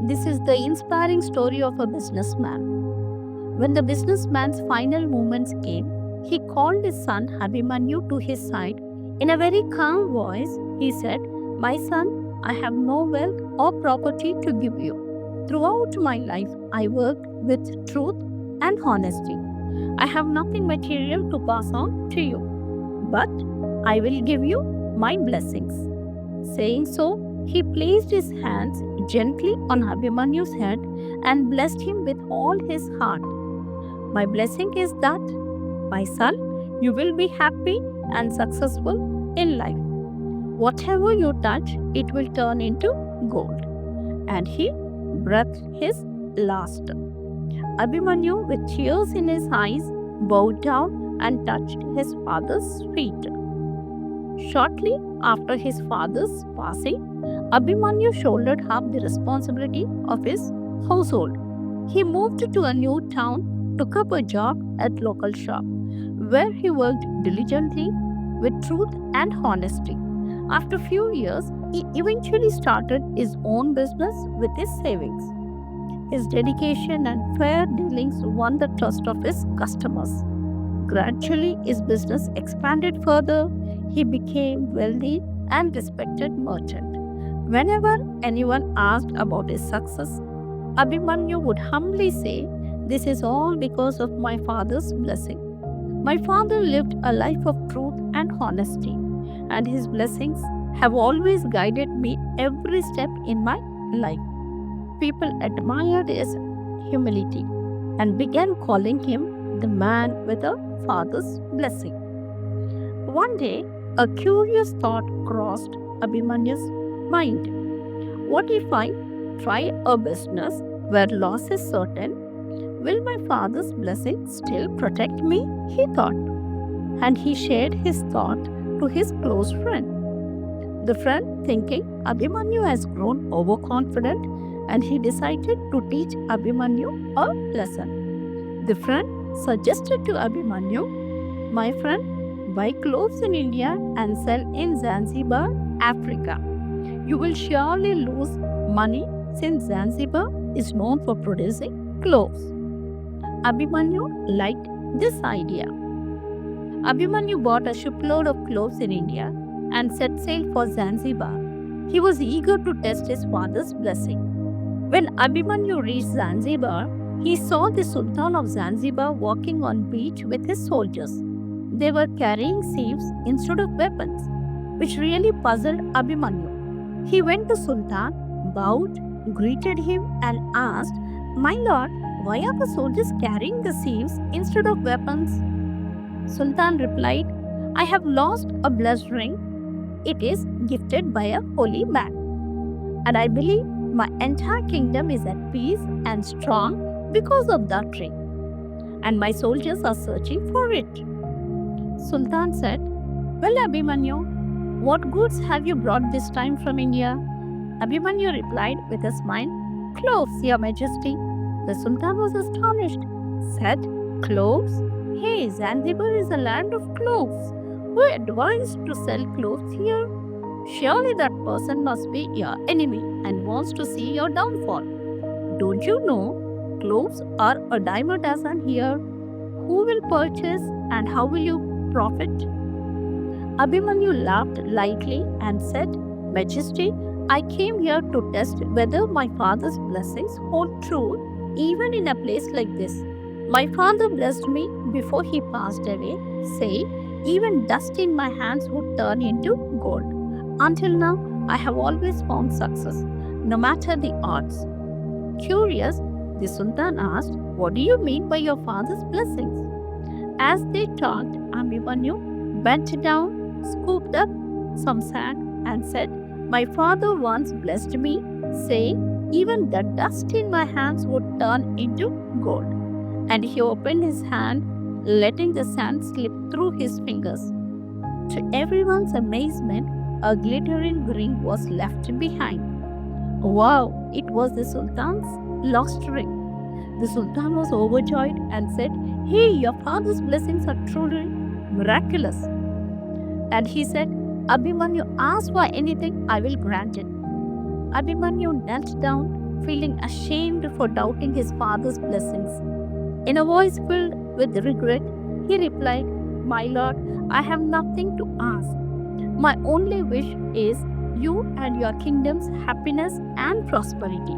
This is the inspiring story of a businessman. When the businessman's final moments came, he called his son Abhimanyu to his side. In a very calm voice, he said, "My son, I have no wealth or property to give you. Throughout my life, I worked with truth and honesty. I have nothing material to pass on to you, but I will give you my blessings." Saying so, he placed his hands gently on Abhimanyu's head and blessed him with all his heart. "My blessing is that, my son, you will be happy and successful in life. Whatever you touch, it will turn into gold." And he breathed his last. Abhimanyu, with tears in his eyes, bowed down and touched his father's feet. Shortly after his father's passing, Abhimanyu shouldered up the responsibility of his household. He moved to a new town, took up a job at local shop, where he worked diligently with truth and honesty. After a few years, he eventually started his own business with his savings. His dedication and fair dealings won the trust of his customers. Gradually, his business expanded further. He became wealthy and respected merchant. Whenever anyone asked about his success, Abhimanyu would humbly say, "This is all because of my father's blessing. My father lived a life of truth and honesty, and his blessings have always guided me every step in my life." People admired his humility and began calling him the man with a father's blessing. One day, a curious thought crossed Abhimanyu's mind. What if I try a business where loss is certain? Will my father's blessing still protect me? He thought, and he shared his thought to his close friend. The friend, thinking Abhimanyu has grown overconfident, and he decided to teach Abhimanyu a lesson. The friend suggested to Abhimanyu, "My friend, buy clothes in India and sell in Zanzibar, Africa. You will surely lose money since Zanzibar is known for producing clothes." Abhimanyu liked this idea. Abhimanyu bought a shipload of clothes in India and set sail for Zanzibar. He was eager to test his father's blessing. When Abhimanyu reached Zanzibar, he saw the Sultan of Zanzibar walking on beach with his soldiers. They were carrying sieves instead of weapons, which really puzzled Abhimanyu. He went to Sultan, bowed, greeted him, and asked, "My lord, why are the soldiers carrying the sieves instead of weapons?" Sultan replied, "I have lost a blessed ring. It is gifted by a holy man, and I believe my entire kingdom is at peace and strong because of that ring, and my soldiers are searching for it." Sultan said, "Well, Abhimanyu, what goods have you brought this time from India?" Abhimanyu replied with a smile, "Cloves, Your Majesty." The Sultan was astonished, said, "Cloves? Hey, Zanzibar is a land of cloves. Who advised to sell cloves here? Surely that person must be your enemy and wants to see your downfall. Don't you know cloves are a dime a dozen here? Who will purchase and how will you profit?" Abhimanyu laughed lightly and said, "Majesty, I came here to test whether my father's blessings hold true even in a place like this. My father blessed me before he passed away, saying even dust in my hands would turn into gold. Until now, I have always found success, no matter the odds." Curious, the Sultan asked, "What do you mean by your father's blessings?" As they talked, Abhimanyu bent down, scooped up some sand, and said, "My father once blessed me, saying even the dust in my hands would turn into gold." And he opened his hand, letting the sand slip through his fingers. To everyone's amazement, a glittering ring was left behind. Wow, it was the Sultan's lost ring. The Sultan was overjoyed and said, "Hey, your father's blessings are truly miraculous." And he said, "Abhimanyu, ask for anything, I will grant it." Abhimanyu knelt down, feeling ashamed for doubting his father's blessings. In a voice filled with regret, he replied, "My lord, I have nothing to ask. My only wish is you and your kingdom's happiness and prosperity."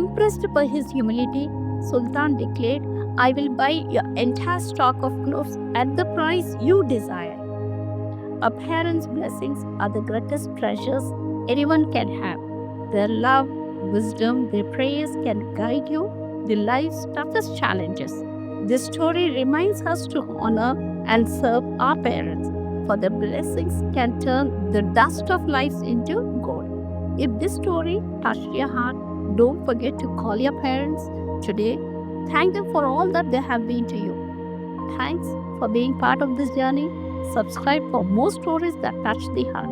Impressed by his humility, Sultan declared, "I will buy your entire stock of clothes at the price you desire." A parent's blessings are the greatest treasures anyone can have. Their love, wisdom, their prayers can guide you the life's toughest challenges. This story reminds us to honor and serve our parents, for their blessings can turn the dust of life into gold. If this story touched your heart, don't forget to call your parents today. Thank them for all that they have been to you. Thanks for being part of this journey. Subscribe for more stories that touch the heart.